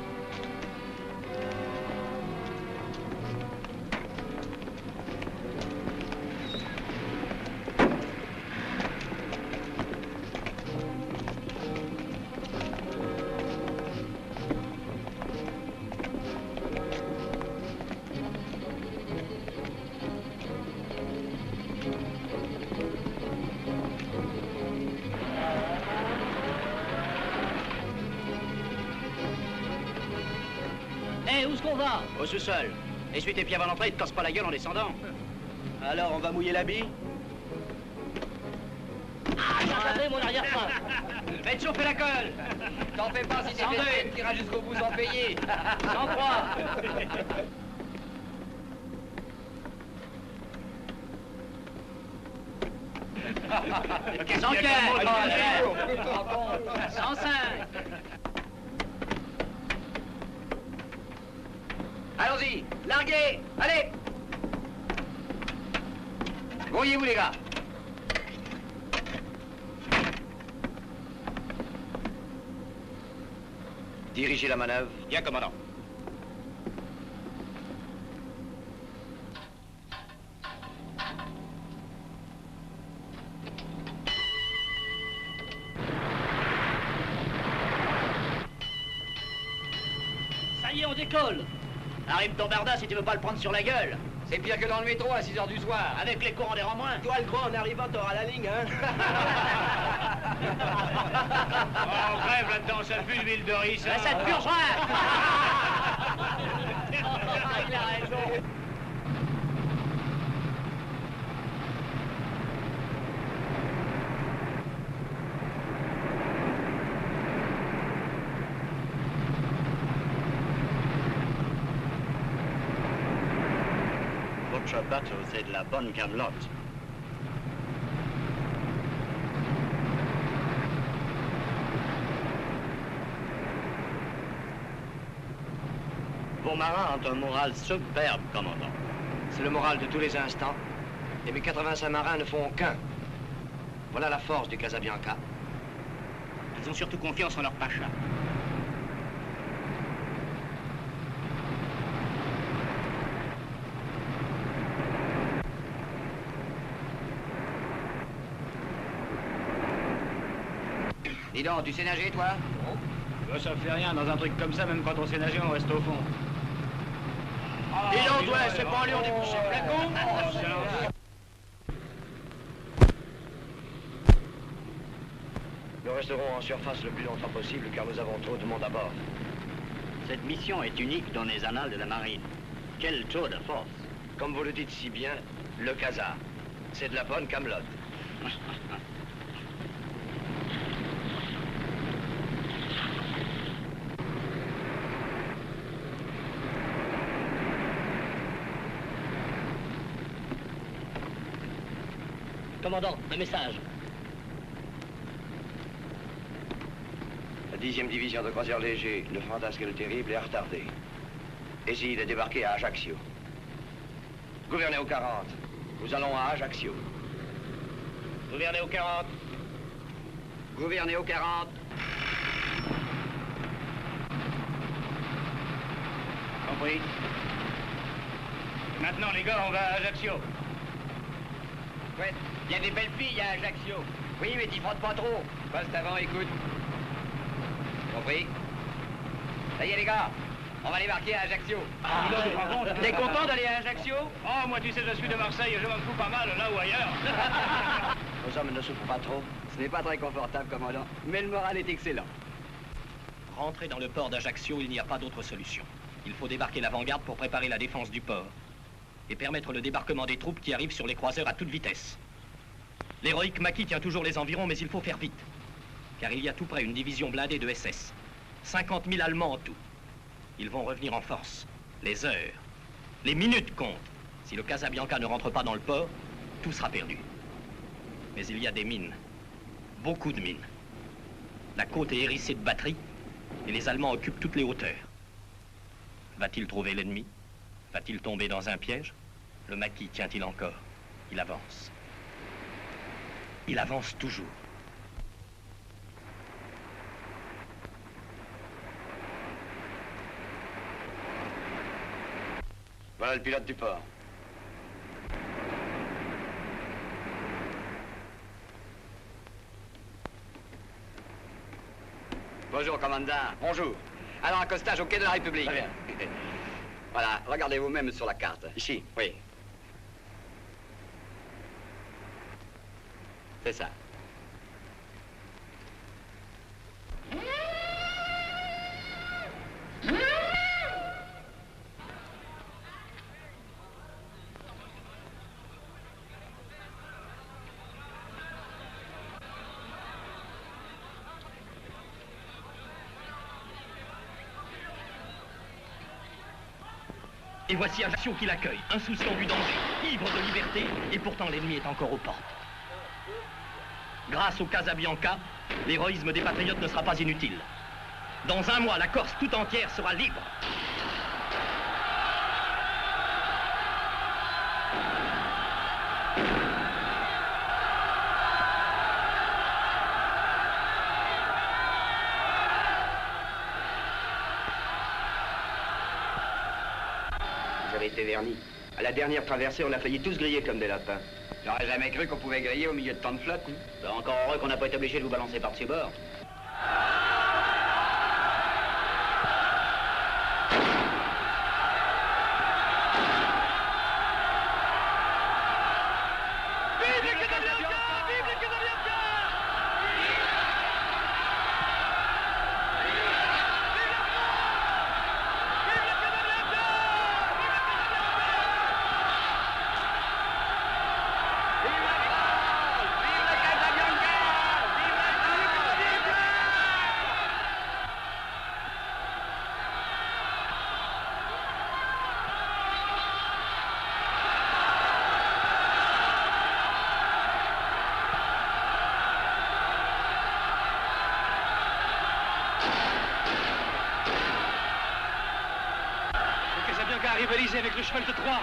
Où est-ce qu'on va? Au sous-sol. Essuie tes pieds avant l'entrée et te casse pas la gueule en descendant. Alors, on va mouiller l'habit? J'attendais mon arrière-train. Faites chauffer la colle. T'en fais pas si t'es fait, t'iras jusqu'au bout sans payer. 103. Sans 105. Allons-y, larguez, allez. Grouillez-vous, les gars. Dirigez la manœuvre. Bien, commandant. Ça y est, on décolle. Arrive ton barda si tu veux pas le prendre sur la gueule. C'est pire que dans le métro à 6h du soir. Avec les courants d'air en moins. Toi, le grand, en arrivant, t'auras la ligne, hein. Oh, bref, là-dedans, ça pue l'huile de riz, ça. Ça te purgera. Il a raison. Votre bateau, c'est de la bonne camelote. Vos marins ont un moral superbe, commandant. C'est le moral de tous les instants. Et mes 85 marins ne font qu'un. Voilà la force du Casabianca. Ils ont surtout confiance en leur pacha. Dis donc, tu sais nager, toi? Non. Bah, ça fait rien, dans un truc comme ça, même quand on sait nager, on reste au fond. Dis donc, toi, c'est pas en lion du coucher flacon. Nous resterons en surface le plus longtemps possible car nous avons trop de monde à bord. Cette mission est unique dans les annales de la marine. Quel tour de force! Comme vous le dites si bien, le Casa. C'est de la bonne camelote. Commandant, un message. La 10e division de croisière léger, le fantasque et le terrible, est retardée. Essayez de débarquer à Ajaccio. Gouvernez au 40. Nous allons à Ajaccio. Gouvernez au 40. Gouvernez au 40. Compris. Maintenant, les gars, on va à Ajaccio. Ouais, il y a des belles filles à Ajaccio. Oui, mais t'y frottes pas trop. Passe avant, écoute. Compris. Ça y est, les gars. On va débarquer à Ajaccio. T'es content d'aller à Ajaccio? Oh, moi, tu sais, je suis de Marseille et je m'en fous pas mal, là ou ailleurs. Nos hommes ne souffrent pas trop. Ce n'est pas très confortable, commandant, mais le moral est excellent. Rentrer dans le port d'Ajaccio, il n'y a pas d'autre solution. Il faut débarquer l'avant-garde pour préparer la défense du port et permettre le débarquement des troupes qui arrivent sur les croiseurs à toute vitesse. L'héroïque Maquis tient toujours les environs, mais il faut faire vite, car il y a tout près une division blindée de SS. 50 000 Allemands en tout. Ils vont revenir en force. Les heures, les minutes comptent. Si le Casabianca ne rentre pas dans le port, tout sera perdu. Mais il y a des mines. Beaucoup de mines. La côte est hérissée de batteries et les Allemands occupent toutes les hauteurs. Va-t-il trouver l'ennemi? Va-t-il tomber dans un piège? Le Maquis tient-il encore? Il avance. Il avance toujours. Voilà le pilote du port. Bonjour, commandant. Bonjour. Alors, accostage au quai de la République. Très bien. Voilà, regardez vous-même sur la carte. Ici? Oui. C'est ça. Et voici Ajaccio qui l'accueille, insouciant du danger, ivre de liberté, et pourtant l'ennemi est encore aux portes. Grâce au Casabianca, l'héroïsme des patriotes ne sera pas inutile. Dans un mois, la Corse tout entière sera libre. J'avais été verni. À la dernière traversée, on a failli tous griller comme des lapins. J'aurais jamais cru qu'on pouvait griller au milieu de tant de flotte. Hein. Ben, encore heureux qu'on n'a pas été obligé de vous balancer par-dessus bord. Rivaliser avec le cheval de Troie.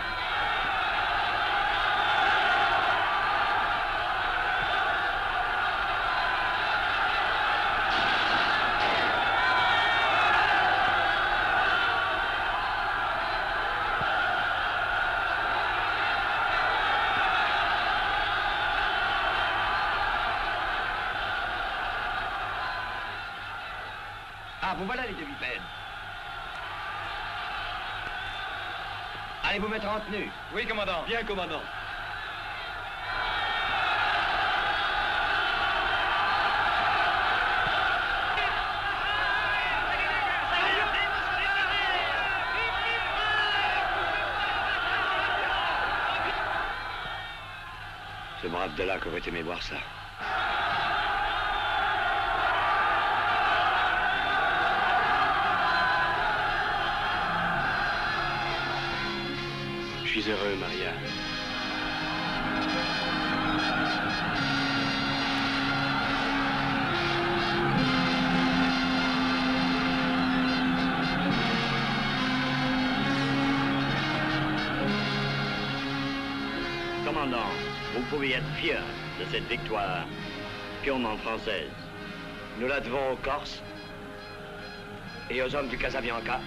vous voilà les deux bipèdes. Allez vous mettre en tenue. Oui, commandant. Bien, commandant. Ce brave Delac aurait aimé voir ça. Je suis heureux, Maria. Commandant, vous pouvez être fier de cette victoire purement française. Nous la devons aux Corses et aux hommes du Casabianca.